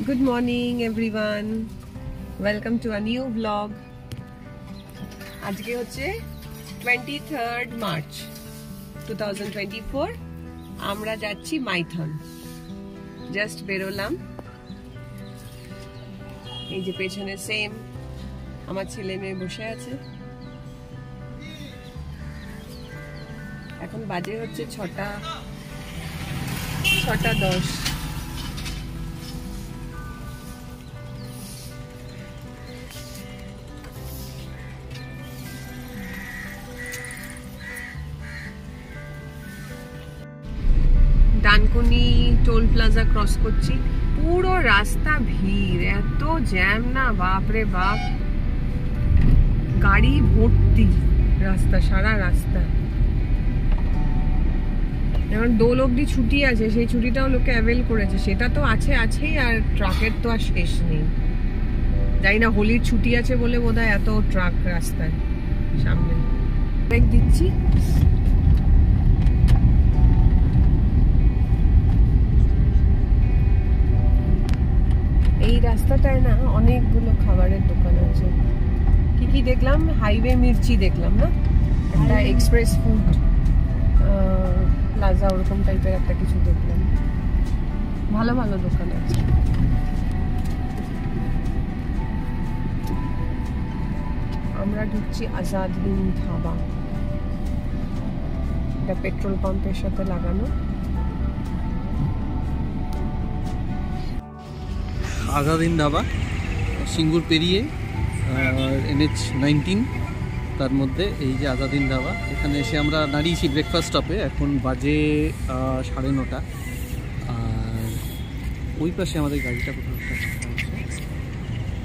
Good morning everyone. Welcome to a new vlog. আজকে হচ্ছে 23rd March 2024. আমরা যাচ্ছি মাইথন। জাস্ট বেরোলাম। এই যে পেছনে সেম আমার ছেলে মেয়ে বসে আছে। এখন বাজে হচ্ছে 6:10। ডানকুনি টোল প্লাজা ক্রস করছি, পুরো রাস্তা ভিড়, এত জ্যাম না বাপরে বাপ, গাড়ি ভর্তি রাস্তা, সারা রাস্তা। এখন দোল অবধি ছুটি আছে, সেই ছুটিটাও লোকে অ্যাভেল করেছে, সেটা তো আছেই, আর ট্রাকের তো আর শেষ নেই। জানি না হোলির ছুটি আছে বলে বোধহয় এত ট্রাক রাস্তায় সামনে। ব্রেক দিচ্ছি। এই রাস্তাটায় না অনেকগুলো খাবারের দোকান আছে। কি কি দেখলাম? হাইওয়ে মির্চি দেখলাম না, একটা এক্সপ্রেস ফুড প্লাজা ওরকম টাইপের একটা কিছু দেখলাম। ভালো ভালো দোকান আছে। আমরা ঢুকছি আজাদ হিন্দ ধাবা, এটা পেট্রোল পাম্পের সাথে লাগানো। আজাদ হিন্দ ধাবা, সিঙ্গুর পেরিয়ে NH-19, তার মধ্যে এই যে আজাদ হিন্দ ধাবা। এখানে এসে আমরা দাঁড়িয়েছি ব্রেকফাস্ট স্টপে। এখন বাজে 9:30। আর ওই পাশে আমাদের গাড়িটা কোথাও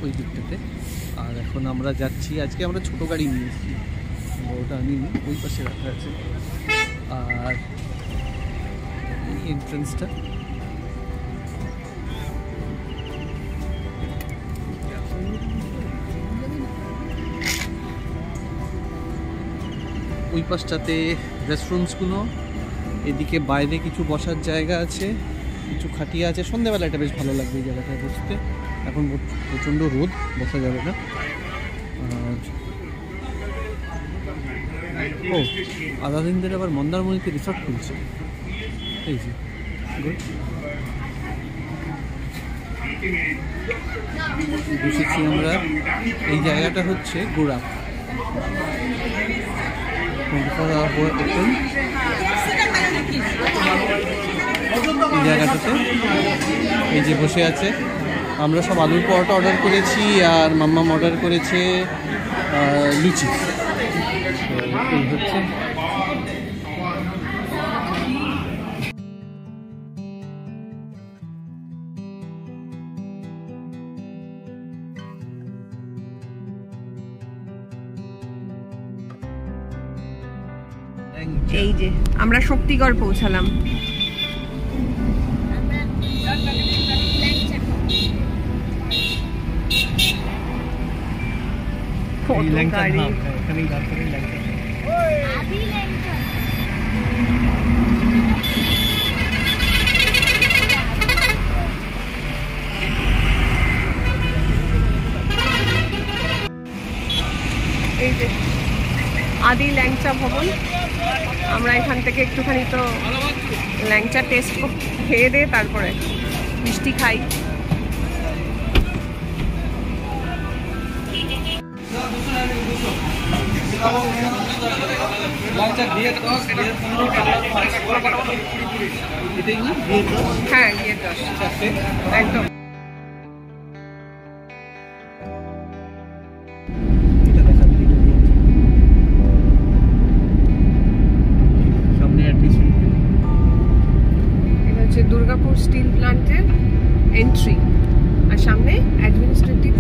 ওই দিকটাতে। আর এখন আমরা যাচ্ছি, আজকে আমরা ছোটো গাড়ি নিয়েছি, ওটা নিয়ে ওই পাশে রাখা আছে। আর এই এন্ট্রান্সটা, ওই পাশটাতে রেস্টুরেন্টসগুলো, এদিকে বাইরে কিছু বসার জায়গা আছে, কিছু খাটিয়া আছে। সন্ধ্যাবেলা এটা বেশ ভালো লাগবে এই জায়গাটায় বসতে। এখন প্রচণ্ড রোদ, বসা যাবে না। আর ও আজাদ হিন্দের আবার মন্দারমণিতে রিসর্ট খুলছে, এই যে গুড। বসেছি আমরা, এই জায়গাটা হচ্ছে গোড়া, 24 hour open। এই জায়গাটাতে এই যে বসে আছে। আমরা সব আলুর পরোটা অর্ডার করেছি, আর মাম্মাম অর্ডার করেছে লুচি। এই হচ্ছে এই যে আমরা শক্তিগড় পৌঁছালাম। এই যে আদি ল্যাংচা ভবন। আমরা এখান থেকে একটুখানি তো ল্যাংচা টেস্ট খেয়ে দিয়ে তারপরে মিষ্টি খাই। হ্যাঁ, ঘিয়ের রস একদম। দুর্গাপুর স্টিল প্ল্যান্টের এন্ট্রি, আর সামনে অ্যাডমিনিস্ট্রেটিভ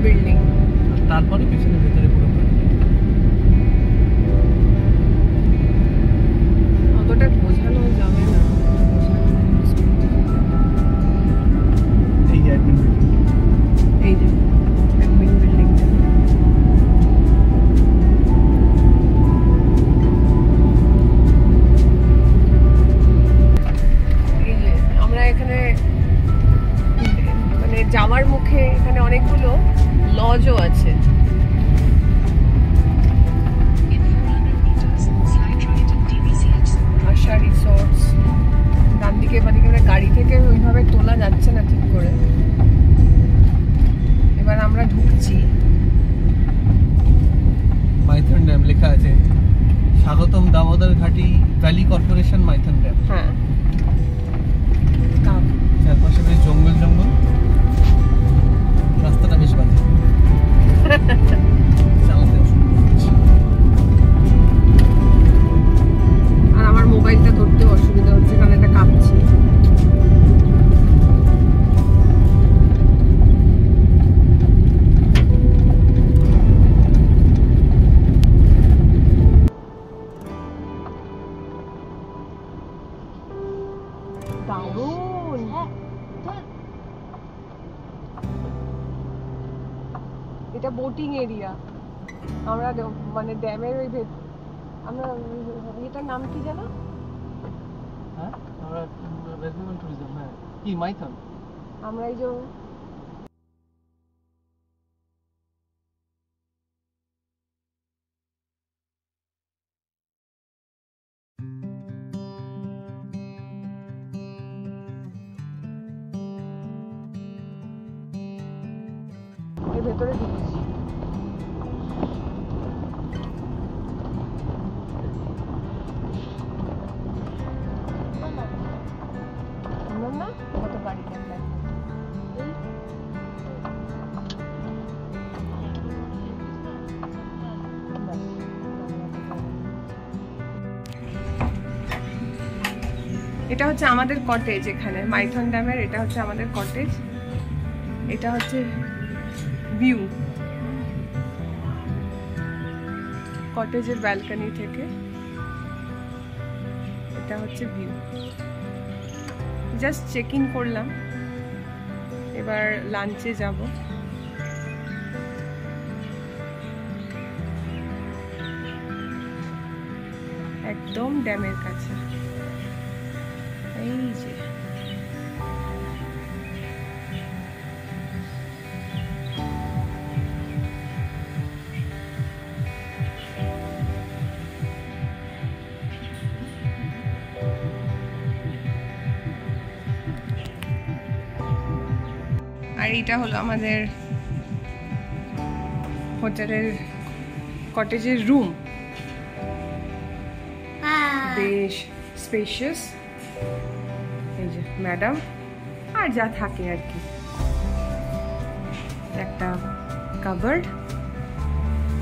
বিল্ডিং, তারপরে পিছনে ভেতরে পুরো অতটা বোঝানো যাবে না। এই যে অ্যাডমিন বিল্ডিংটা। আমরা এখানে যাওয়ার মুখে এখানে অনেকগুলো লজও আছে। আশা রিসোর্টস, ডান দিকে বাদিকে মানে গাড়ি থেকে ওইভাবে তোলা যাচ্ছে না ঠিক করে। এবার আমরা ঢুকছি। মাইথন ড্যাম লেখা আছে, স্বাগতম দামোদর ঘাটি ভ্যালি কর্পোরেশন মাইথন ড্যাম। হ্যাঁ, চারপাশে বেশ জঙ্গল জঙ্গল, রাস্তাটা বেশ বাজে, চালাতে অসুবিধা হচ্ছে। আর আমার মোবাইলটা ধরতে অসুবিধা হচ্ছে কারণ এটা কাঁপছে। দারুণ, এটা বোটিং এরিয়া। আমরা মানে ড্যামের ওই আমরা এটার নাম কি জানো? হ্যাঁ, আমরা রেজিডেন্ট ট্যুরিজম। হ্যাঁ, কি মাইথন? আমরা এই যে এর ভেতরে ঢুকছি। না কত গাড়ি কেন এটা হচ্ছে আমাদের কটেজ। এখানে মাইথন ড্যামের এটা হচ্ছে আমাদের কটেজ। এটা হচ্ছে ভিউ কটেজের ব্যালকনি থেকে। এটা হচ্ছে ভিউ। জাস্ট চেক ইন করলাম, এবার লাঞ্চে যাব। একদম ড্যামের কাছে। এই যে আর এটা হলো আমাদের হোটেলের কটেজের রুম। বেশ স্পেশিয়াস। এই যে ম্যাডাম আর যা থাকে আর কি, একটা covered,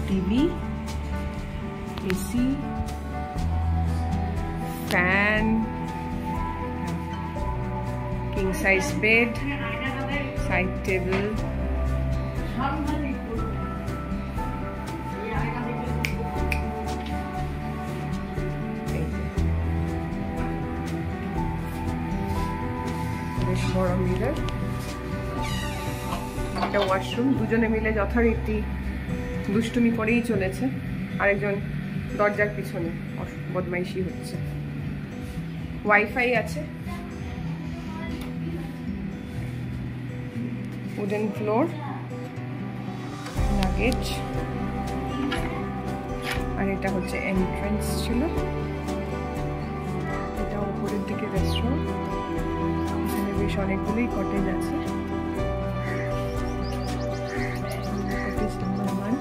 TV, AC, fan, king size bed, side table, বেশ বড় মিরর, একটা ওয়াশরুম। দুজনে মিলে যথারীতি দুষ্টুমি করেই চলেছে, আরেকজন দরজার পিছনে বদমাইশি হচ্ছে। ওয়াইফাই আছে, উডেন ফ্লোর, লাগেজ। আর এটা হচ্ছে এন্ট্রান্স ছিল। এটা উপরের দিকে রেস্টুরেন্ট। এখানে বেশ অনেকগুলোই কটেজ আছে। Cottage number 1।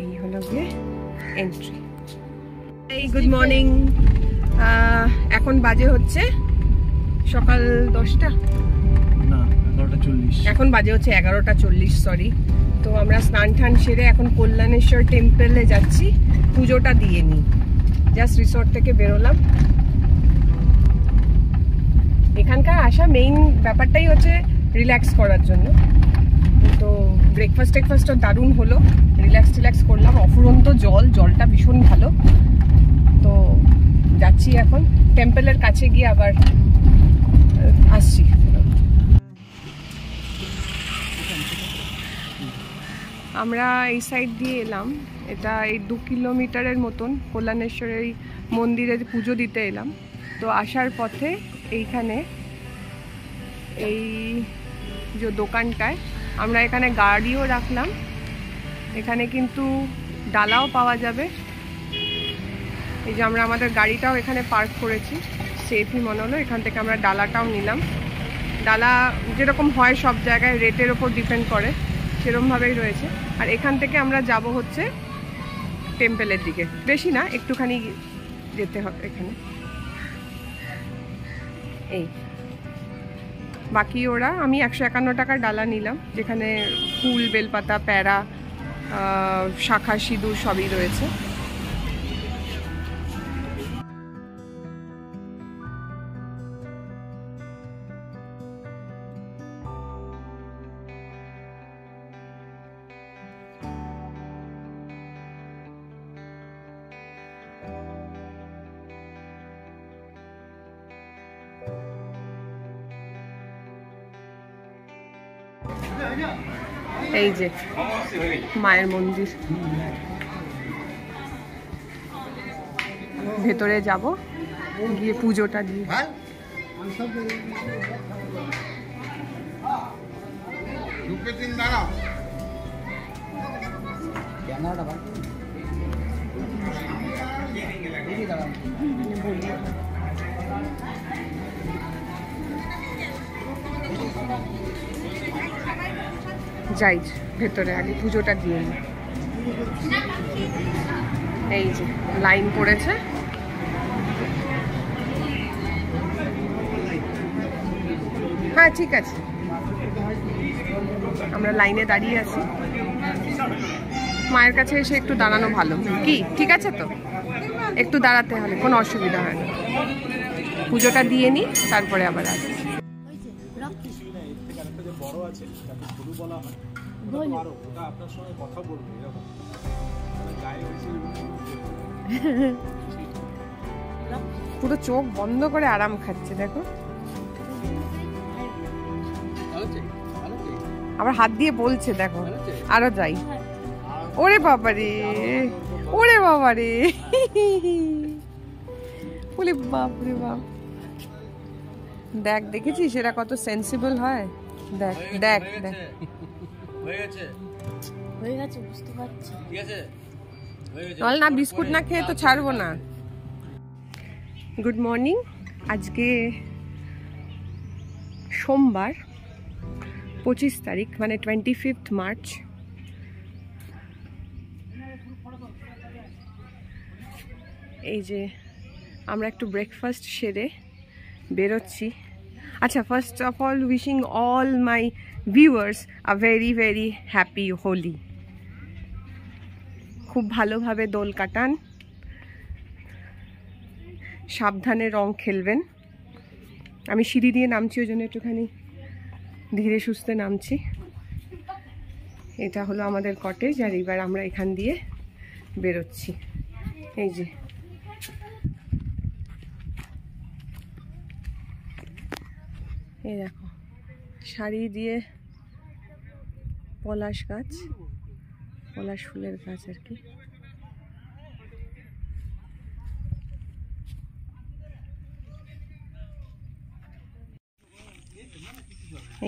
এই হলো গিয়ে এন্ট্রি। এই গুড মর্নিং। এখন বাজে হচ্ছে সকাল 10টা না 11:40। এখন বাজে হচ্ছে 11:40, সরি। তো আমরা স্নান টান সেরে এখন কল্যাণেশ্বর টেম্পলে যাচ্ছি, পুজোটা দিয়ে নিই। জাস্ট রিসোর্ট থেকে বেরোলাম। এখানকার আসা মেইন ব্যাপারটাই হচ্ছে রিল্যাক্স করার জন্য। তো ব্রেকফাস্টও দারুণ হলো, রিল্যাক্স করলাম। অফুরন্ত জলটা ভীষণ ভালো। তো যাচ্ছি এখন টেম্পলের কাছে গিয়ে আবার আসছি। আমরা এই সাইড দিয়ে এলাম। এটা এই 2 কিলোমিটারের মতন কল্যাণেশ্বরের এই মন্দিরে পুজো দিতে এলাম। তো আসার পথে এইখানে এই যে দোকানটায় আমরা এখানে গাড়িও রাখলাম, এখানে কিন্তু ডালাও পাওয়া যাবে। এই যে আমরা আমাদের গাড়িটাও এখানে পার্ক করেছি, সেফই মনে হলো, এখান থেকে আমরা ডালাটাও নিলাম। ডালা যেরকম হয় সব জায়গায় রেটের ওপর ডিপেন্ড করে, সেরকমভাবেই রয়েছে। আর এখান থেকে আমরা যাব হচ্ছে টেম্পলের দিকে, বেশি না, একটুখানি যেতে হবে এখানে। এই বাকি ওরা, আমি 151 টাকার ডালা নিলাম, যেখানে ফুল, বেলপাতা, প্যারা, শাখা, সিঁদুর সবই রয়েছে। এই যে মায়ের মন্দির, ভেতরে যাব, গিয়ে পুজোটা দিয়ে। যাই ভেতরে, আগে পুজোটা দিয়ে নিই। এই যে লাইন পড়েছে, হ্যাঁ ঠিক আছে, আমরা লাইনে দাঁড়িয়ে আছি। মায়ের কাছে এসে একটু দাঁড়ানো ভালো, কি ঠিক আছে তো? একটু দাঁড়াতে হলে কোনো অসুবিধা হয় না। পুজোটা দিয়ে নিই, তারপরে আবার আসি। পুরো চোখ বন্ধ করে আরাম খাচ্ছে, দেখো। আবার হাত দিয়ে বলছে, দেখো আরো যাই। ওরে বাবারে, ওরে বাবারে, ওরে বাপরে বাপ। দেখ, দেখেছিস এরা কত সেন্সিবল হয়? দেখ দেখ দেখ, হয়ে গেছে, বুঝতে পারছি। ঠিক আছে, চল না, বিস্কুট না খেয়ে তো ছাড়বো না। গুড মর্নিং, আজকে সোমবার 25 তারিখ, মানে 25 মার্চ। এই যে আমরা একটু ব্রেকফাস্ট সেরে বেরোচ্ছি। আচ্ছা, first of all wishing all my viewers a very very happy Holi. খুব ভালোভাবে দোল কাটান, সাবধানে রং খেলবেন। আমি সিঁড়ি দিয়ে নামছি, ওই জন্য একটুখানি ধীরে সুস্থে নামছি। এটা হলো আমাদের কটেজ, আর এবার আমরা এখান দিয়ে বেরোচ্ছি। এই যে এই দেখো, শাড়ি দিয়ে পলাশ গাছ, পলাশ ফুলের গাছ আর কি।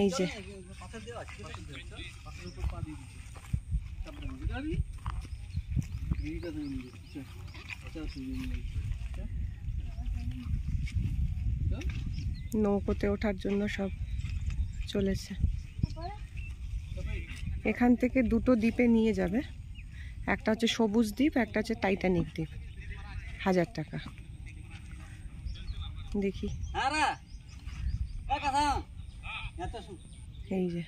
এই যে নৌকোতে ওঠার জন্য সব চলেছে। এখান থেকে দুটো দ্বীপে নিয়ে যাবে, একটা হচ্ছে সবুজ দ্বীপ, একটা হচ্ছে টাইটানিক দ্বীপ। 1000 টাকা। দেখি এই যে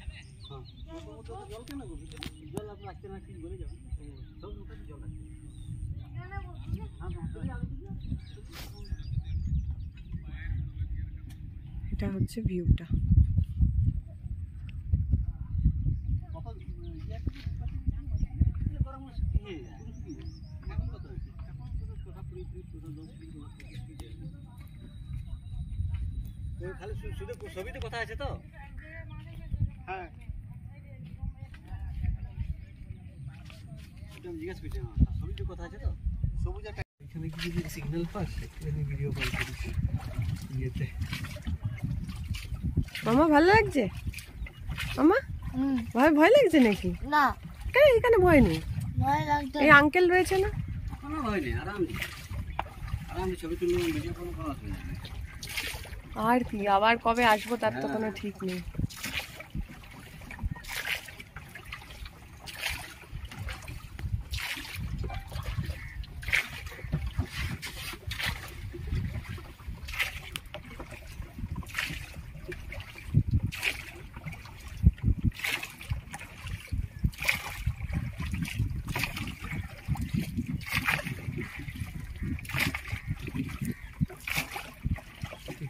এটা হচ্ছে ভিউটা। ছবিতে কথা আছে তো? হ্যাঁ, জিজ্ঞাসা করছি, ছবিতে কথা আছে তো? সবুজ একটা এখানে কি যদি সিগন্যাল পাস, একটুখানি ভিডিও কল করিস ইয়েতে। মামা ভালো লাগছে? মামা ভয় ভয় লাগছে নাকি? না, কেন এখানে ভয় নেই? ভয় লাগছে। এই আঙ্কেল রয়েছে না? কোনো ভয় নেই, আরাম ছবি তুললে ভিডিও কোনো অসুবিধা নেই। আর কি, আবার কবে আসবো তার তো কোনো ঠিক নেই।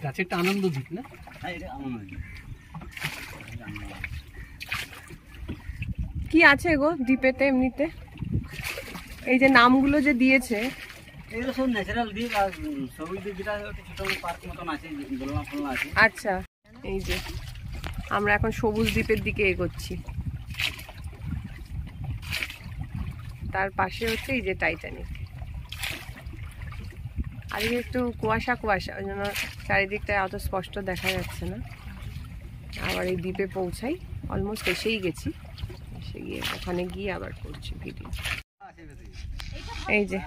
গাছেরটা আনন্দ দ্বীপ না? কি আছে গো দ্বীপেতে এমনিতে? এই যে নামগুলো যে দিয়েছে, এগুলো সব ন্যাচারাল দ্বীপ, আর সবুজ দ্বীপ যেটা ছোট পার্ক মতন আছে, দোলনা ফোলনা আছে। আচ্ছা, এই যে আমরা এখন সবুজ দ্বীপের দিকে এগোচ্ছি। তার পাশে হচ্ছে এই যে টাইটানিক। আজকে একটু কুয়াশা কুয়াশা, ওই জন্য চারিদিকটা অত স্পষ্ট দেখা যাচ্ছে না। আবার এই দ্বীপে পৌঁছাই, অলমোস্ট এসেই গেছি। এসে গিয়ে ওখানে গিয়ে আবার করছি ভিডিও। এই যে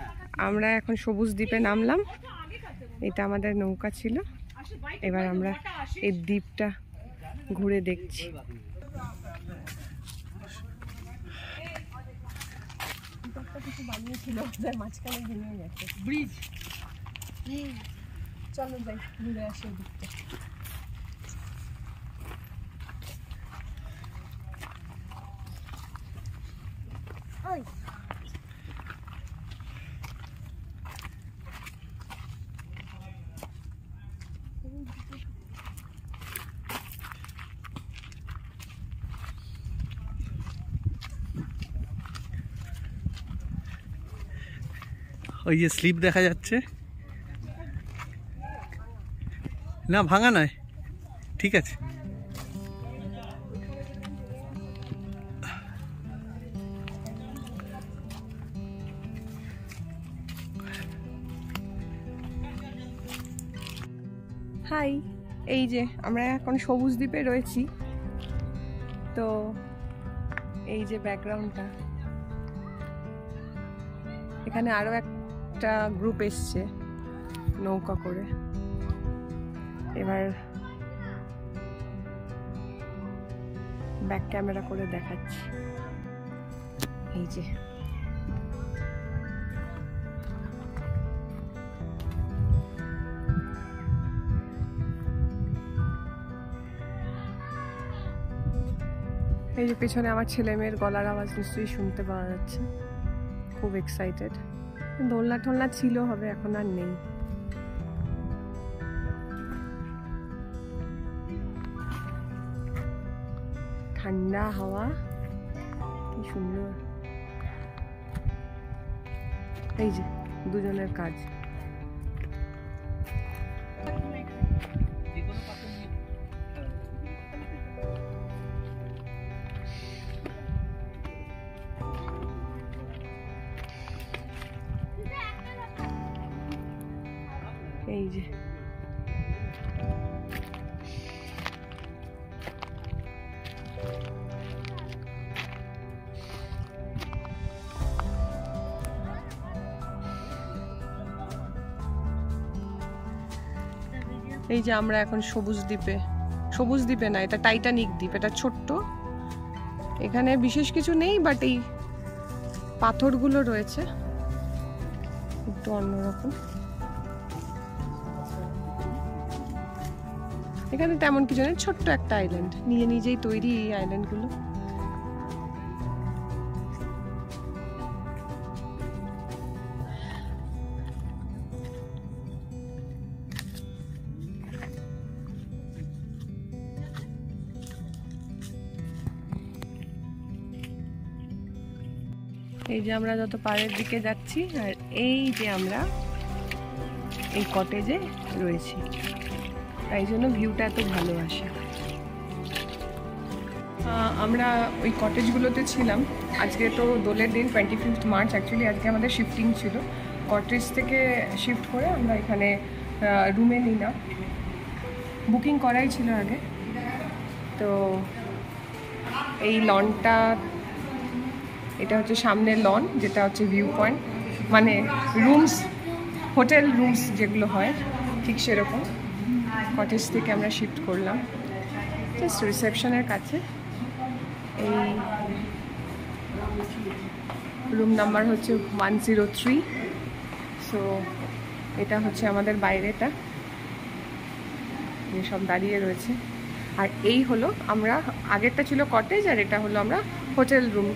আমরা এখন সবুজ দ্বীপে নামলাম। এটা আমাদের নৌকা ছিল। এবার আমরা এই দ্বীপটা ঘুরে দেখছি। কিছু বানিয়েছিল, মাঝখানে ভেঙে গেছে ব্রিজ। চলো যাই ঘুরে আসি দিকটা। ওই যে স্লিপ দেখা যাচ্ছে না, ভাঙা নয়, ঠিক আছে। হাই, এই যে আমরা এখন সবুজ দ্বীপে রয়েছি। তো এই যে ব্যাকগ্রাউন্ডটা, এখানে আরো একটা গ্রুপ এসছে নৌকা করে। এবার ব্যাক ক্যামেরা করে দেখাচ্ছি। এই যে এই যে পেছনে আমার ছেলে মেয়ের গলার আওয়াজ নিশ্চয়ই শুনতে পাওয়া যাচ্ছে। খুব এক্সাইটেড। দোলনা টোলনা ছিল, হবে এখন আর নেই। ঠান্ডা হাওয়া, কি সুন্দর। এই যে দুজনের কাজ। এই যে এই যে আমরা এখন সবুজ দ্বীপে, সবুজ দ্বীপে না, এটা টাইটানিক দ্বীপ। এটা ছোট্ট, এখানে বিশেষ কিছু নেই, বাট এই পাথরগুলো রয়েছে একটু অন্যরকম। এখানে তেমন কিছু নেই, ছোট্ট একটা আইল্যান্ড, নিজে নিজেই তৈরি এই আইল্যান্ডগুলো। এই যে আমরা যত পাড়ের দিকে যাচ্ছি, আর এই যে আমরা এই কটেজে রয়েছি, তাই জন্য ভিউটা এত ভালো আসে। আমরা ওই কটেজগুলোতে ছিলাম। আজকে তো দোলের দিন, 25 মার্চ। অ্যাকচুয়ালি আজকে আমাদের শিফটিং ছিল, কটেজ থেকে শিফট করে আমরা এখানে রুমে নিলাম। বুকিং করাই ছিল আগে। তো এই লনটা, এটা হচ্ছে সামনের লন, যেটা হচ্ছে ভিউ পয়েন্ট, মানে রুমস, হোটেল রুমস যেগুলো হয় ঠিক সেরকম। কটেজ থেকে আমরা শিফট করলাম জাস্ট রিসেপশনের কাছে। এই রুম নাম্বার হচ্ছে 103। সো এটা হচ্ছে আমাদের বাইরেটা, সব দাঁড়িয়ে রয়েছে। আর এই হলো, আমরা আগেরটা ছিল কটেজ আর এটা হলো আমরা হোটেল রুম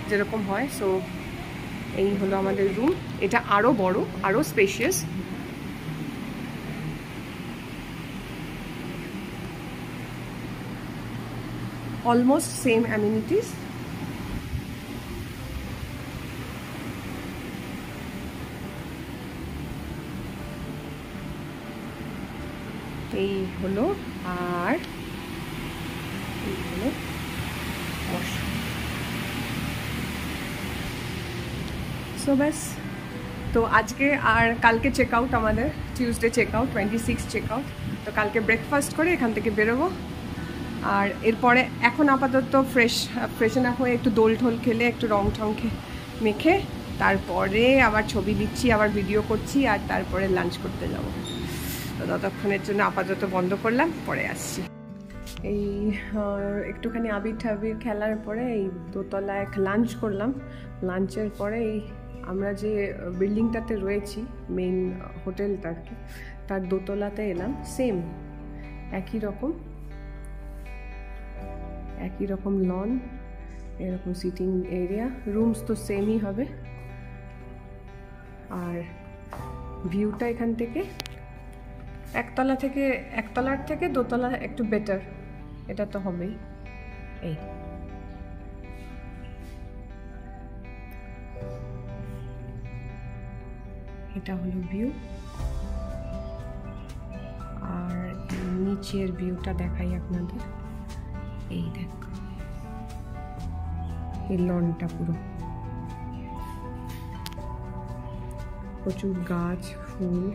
যেরকম হয়। সো এই হলো আমাদের রুম। এটা আরও বড়, আরও স্পেশিয়াস। Almost same amenities. এই হলো, আর এই হলো বসা। সো ব্যাস, তো আজকে আর কালকে চেক আউট, আমাদের Tuesday check out, 26 check out. তো কালকে ব্রেকফাস্ট করে এখান থেকে বেরোবো। আর এরপরে এখন আপাতত ফ্রেশন আপ হয়ে একটু দোল ঢোল খেলে, একটু রং ঠং মেখে তারপরে আবার ছবি দিচ্ছি, আবার ভিডিও করছি, আর তারপরে লাঞ্চ করতে যাব। তো ততক্ষণের জন্য আপাতত বন্ধ করলাম, পরে আসছি। এই একটুখানি আবির ঠাবির খেলার পরে এই দোতলায় লাঞ্চ করলাম। লাঞ্চের পরে এই আমরা যে বিল্ডিংটাতে রয়েছি, মেইন হোটেলটা আর কি, তার দোতলাতে এলাম। সেম একই রকম লন, এরকম সিটিং এরিয়া, রুমস তো সেমই হবে। আর ভিউটা এখান থেকে একতলার থেকে দোতলা একটু বেটার, এটা তো হবেই। এই এটা হলো ভিউ। আর নিচের ভিউটা দেখাই আপনাদের। এই দেখো, এই লনটা পুরো প্রচুর গাছ, ফুল।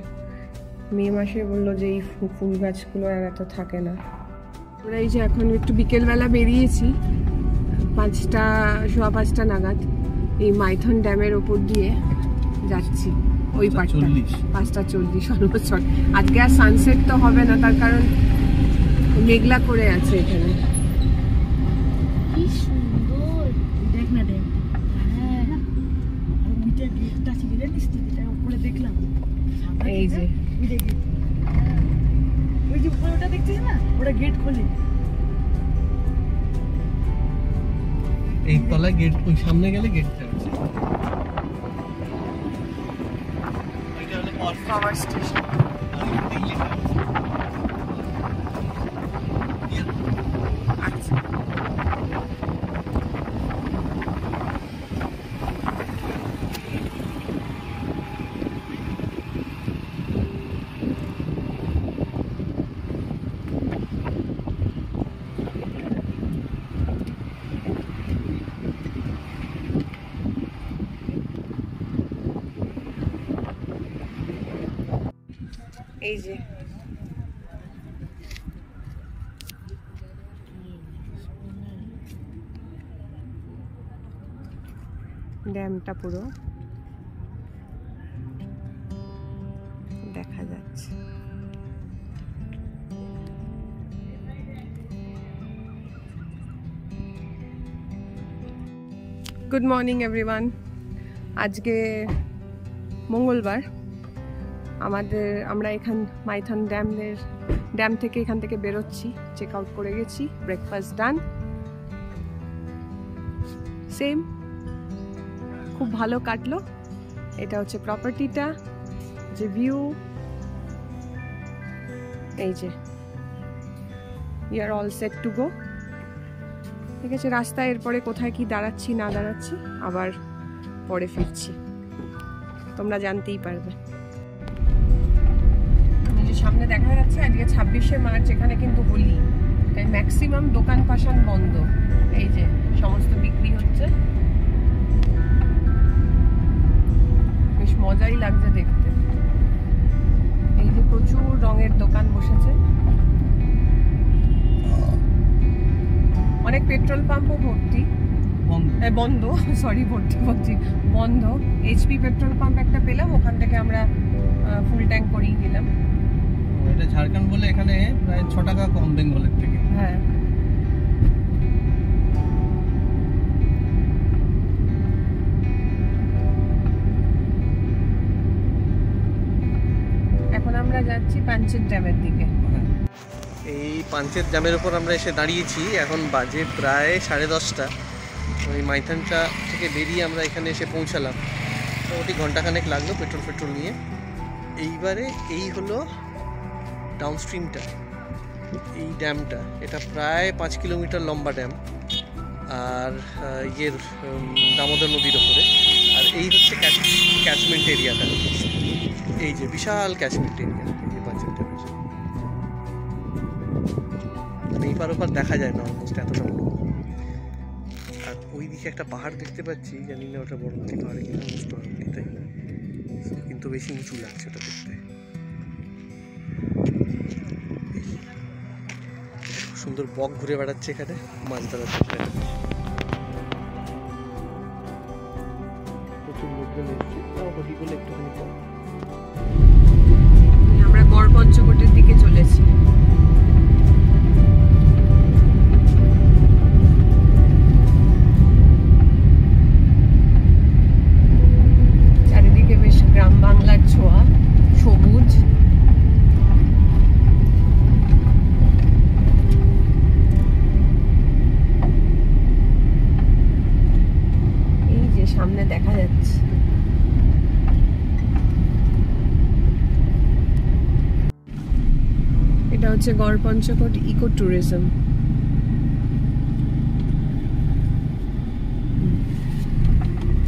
মে মাসে বললো যে এই ফুল গাছগুলো আর এত থাকে না। আমরা এই যে এখন একটু বিকেলবেলা বেরিয়েছি, 5:15 নাগাদ, এই মাইথন ড্যামের ওপর দিয়ে যাচ্ছি। ওই পাটটা 5:40 অলমোস্ট। আজকে আর সানসেট তো হবে না, তার কারণ মেঘলা করে আছে এখানে। কি সুন্দর দেখ না, দেখ। হ্যাঁ, ওইটা গেটটা ছিল, জানিস তো, যেটা উপরে দেখলাম। এই যে ওই যে উপরে ওটা দেখছিস না, ওটা গেট খোলে। এই তলায় গেট, ওই সামনে গেলে গেটটা আছে। এটা হলো পাওয়ার স্টেশন। আচ্ছা, এই যে ড্যামটা পুরো দেখা যাচ্ছে। Good morning everyone. আজকে মঙ্গলবার। আমরা মাইথন ড্যাম থেকে এখান থেকে বেরোচ্ছি। চেক আউট করে গেছি, ব্রেকফাস্ট ডান। সেম, খুব ভালো কাটলো। এটা হচ্ছে প্রপার্টিটা, যে ভিউ, এই যে you are all set to go. ঠিক আছে, রাস্তায় এরপরে কোথায় কি দাঁড়াচ্ছি না দাঁড়াচ্ছি আবার পরে ফিরছি, তোমরা জানতেই পারবে। সামনে দেখা যাচ্ছে আজকে 26শে মার্চ, এখানে কিন্তু হোলি, তাই ম্যাক্সিমাম দোকান পাশান বন্ধ। এই যে সমস্ত বিক্রি হচ্ছে, বেশ মজাই লাগছে দেখতে। এই যে প্রচুর রঙের দোকান বসেছে। অনেক পেট্রোল পাম্পও ভর্তি, বন্ধ, সরি ভর্তি বলছি, বন্ধ। এইচপি পেট্রোল পাম্প একটা পেলাম, ওখান থেকে আমরা ফুল ট্যাঙ্ক করিয়ে দিলাম। এটা ঝাড়খণ্ড বলে এখানে প্রায় 6 টাকা কম বেঙ্গলের থেকে। হ্যাঁ, এখন আমরা যাচ্ছি পাঞ্চেত ড্যামের দিকে। এই পাঞ্চেত ড্যামের উপর আমরা এসে দাঁড়িয়েছি, এখন বাজে প্রায় 10:30। ওই মাইথানটা থেকে বেরিয়ে আমরা এখানে এসে পৌঁছালাম, মোটামুটি ঘন্টাখানেক লাগলো পেট্রোল নিয়ে। এইবারে এই হলো ডাউনস্ট্রিমটা, এই ড্যামটা, এটা প্রায় 5 কিলোমিটার লম্বা ড্যাম, আর ইয়ের দামোদর নদীর ওপরে। আর এই হচ্ছে ক্যাচমেন্ট এরিয়াটা, এই যে বিশাল ক্যাচমেন্ট এরিয়া এই পাঞ্চেত ড্যামের। এই পার ওপার দেখা যায় না অলমোস্ট, এতটা বড়। আর ওই দিকে একটা পাহাড় দেখতে পাচ্ছি, জানি না ওটা বড়মতি পাহাড়ে কিনা, তাই কিন্তু বেশি উঁচু লাগছে ওটা দেখতে। সুন্দর বক ঘুরে বেড়াচ্ছে এখানে, মাছ ধরার জন্য প্রচুর লোকজন এসছে, হোলিগুলো একটুখানি কম। আমরা গড় পঞ্চকোটের দিকে চলেছি। চারিদিকে বেশ গ্রাম বাংলার ছোঁয়া, সবুজ। এই যে সামনে দেখা যাচ্ছে। এটা হচ্ছে গড় পঞ্চকোট ইকো ট্যুরিজম।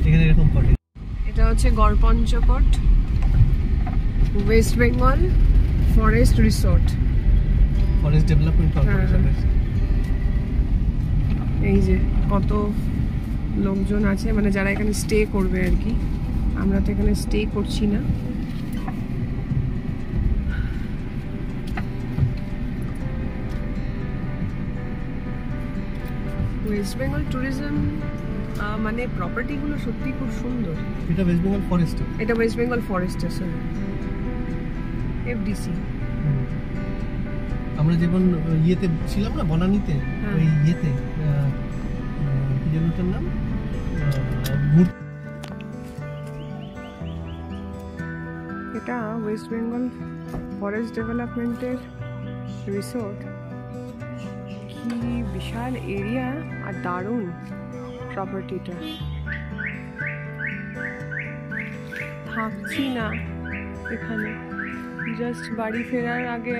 এখানে এরকম কটেজ। এটা হচ্ছে Garh Panchkot West Bengal forest resort, forest development corporation. এই যে কত লোকজন আছে, মানে যারা এখানে স্টে করবে আর কি। আমরা তো এখানে স্টে করছি না। ওয়েস্ট বেঙ্গল ট্যুরিজম মানে প্রপার্টিগুলো সত্যি খুব সুন্দর। এটা ওয়েস্ট বেঙ্গল ফরেস্ট, এটা West Bengal forest sir, FDC. আমরা যেমন ইয়েতে ছিলাম না, বনানীতে, ওই ইয়েতে কি যেন ওটার নাম, এটা ওয়েস্ট বেঙ্গল ফরেস্ট ডেভেলপমেন্টের রিসোর্ট। কি বিশাল এরিয়া আর দারুণ প্রপার্টিটা। থাকছি না এখানে, জাস্ট বাড়ি ফেরার আগে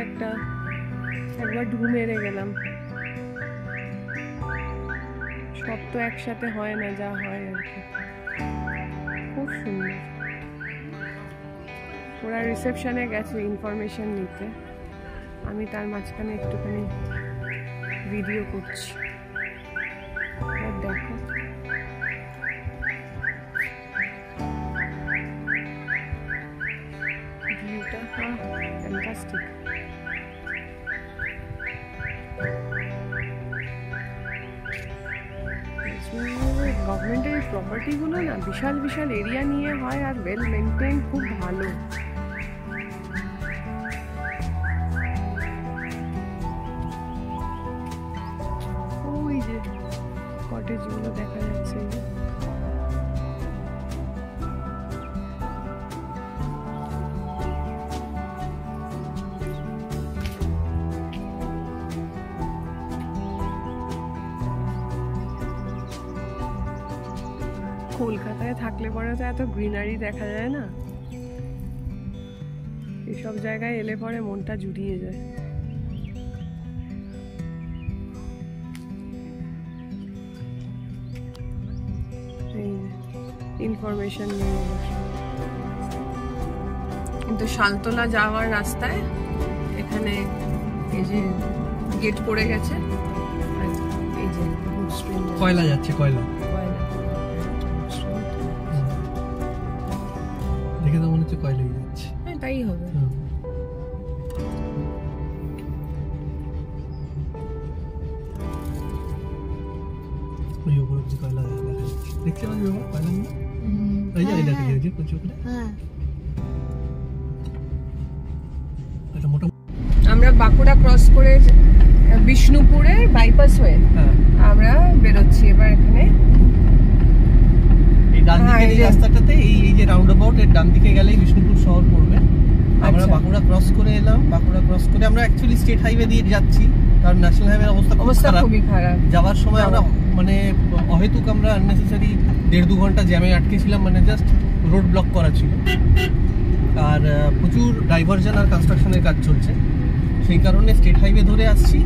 একবার ঢু মেরে গেলাম। সব তো একসাথে হয় না, যা হয় আর কি। খুব সুন্দর। ওরা রিসেপশনে গেছে ইনফরমেশন নিতে, আমি তার মাঝখানে একটুখানি ভিডিও করছি। আর দেখো ভিউটা, ফ্যান্টাস্টিক। গভর্নমেন্টের প্রপার্টিগুলো না বিশাল বিশাল এরিয়া নিয়ে হয়, আর ওয়েল মেনটেন, খুব ভালো। ওই যে কটেজগুলো দেখা যাচ্ছে, কলকাতায় থাকলে পরে তো এত গ্রিনারি দেখা যায় না, এসব জায়গায় এলে পরে মনটা জুড়িয়ে যায়। ইনফরমেশন নিয়ে কিন্তু শালতলা যাওয়ার রাস্তায় এখানে এই যে গেট পড়ে গেছে, এই যে কয়লা যাচ্ছে, কয়লা দেখে তো মনে হচ্ছে কয়লাই যাচ্ছে। হ্যাঁ তাই হবে। ওই উপর অব্দি কয়লা দেখা যাচ্ছে, দেখছি আমাদের বাবা কয়লা নিয়ে এই যে দেখা যাচ্ছে প্রচুর করে। হ্যাঁ এটা মোটা। আমরা বাঁকুড়া ক্রস করে বিষ্ণুপুরের বাইপাস হয়ে হ্যাঁ আমরা বেরোচ্ছি এবার এখানে। এই ডান দিকে এই রাস্তাটাতে এই যে রাউন্ড অ্যাবাউট এর ডান দিকে গেলেই বিষ্ণুপুর শহর পড়বে। আমরা বাঁকুড়া ক্রস করে এলাম, বাঁকুড়া ক্রস করে আমরা অ্যাকচুয়ালি স্টেট হাইওয়ে দিয়ে যাচ্ছি, কারণ ন্যাশনাল হাইওয়ের অবস্থা খুবই খারাপ। যাওয়ার সময় আমরা মানে অহেতুক আমরা আননেসেসারি 1.5-2 ঘন্টা জ্যামে আটকেছিলাম, মানে জাস্ট রোড ব্লক করা ছিল। আর প্রচুর ডাইভারশন আর কনস্ট্রাকশনের কাজ চলছে, সেই কারণে স্টেট হাইওয়ে ধরে আসছি,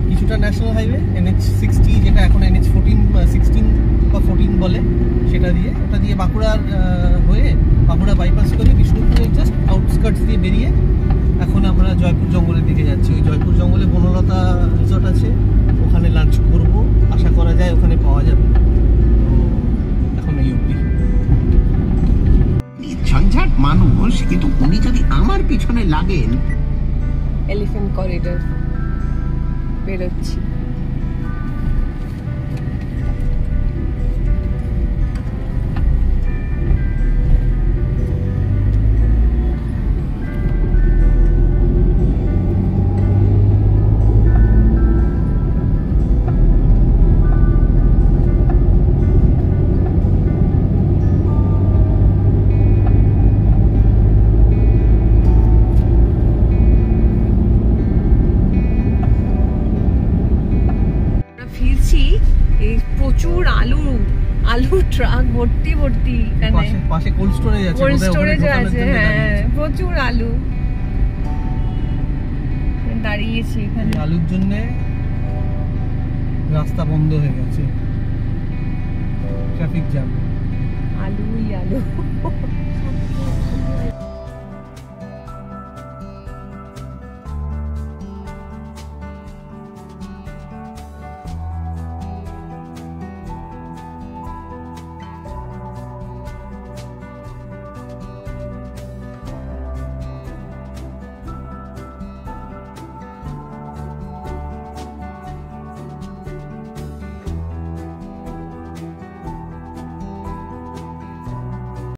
কিছুটা ন্যাশনাল হাইওয়ে NH60 যেটা এখন NH16 বা 14 বলে, সেটা দিয়ে ওটা দিয়ে বাঁকুড়ার হয়ে বাঁকুড়া বাইপাস করে বিষ্ণুপুরের জাস্ট আউটস্কার্টস দিয়ে বেরিয়ে এখন আমরা জয়পুর জঙ্গলের দিকে যাচ্ছি। ওই জয়পুর জঙ্গলে বনলতা রিসর্ট আছে, ওখানে লাঞ্চ করব, আশা করা যায় ওখানে পাওয়া যাবে। তো এখন এই অবধি ঝঞ্ঝাট মানুষ, কিন্তু উনি যদি আমার পিছনে লাগেন। এলিফ্যান্ট করিডোর বেরোচ্ছি। প্রচুর আলু ট্রাক ভর্তি ভর্তি, পাশে কোল্ড স্টোরেজ আছে, হ্যাঁ প্রচুর আলু দাঁড়িয়েছি এখানে। আলুর জন্য রাস্তা বন্ধ হয়ে গেছে, ট্রাফিক জ্যাম। আলু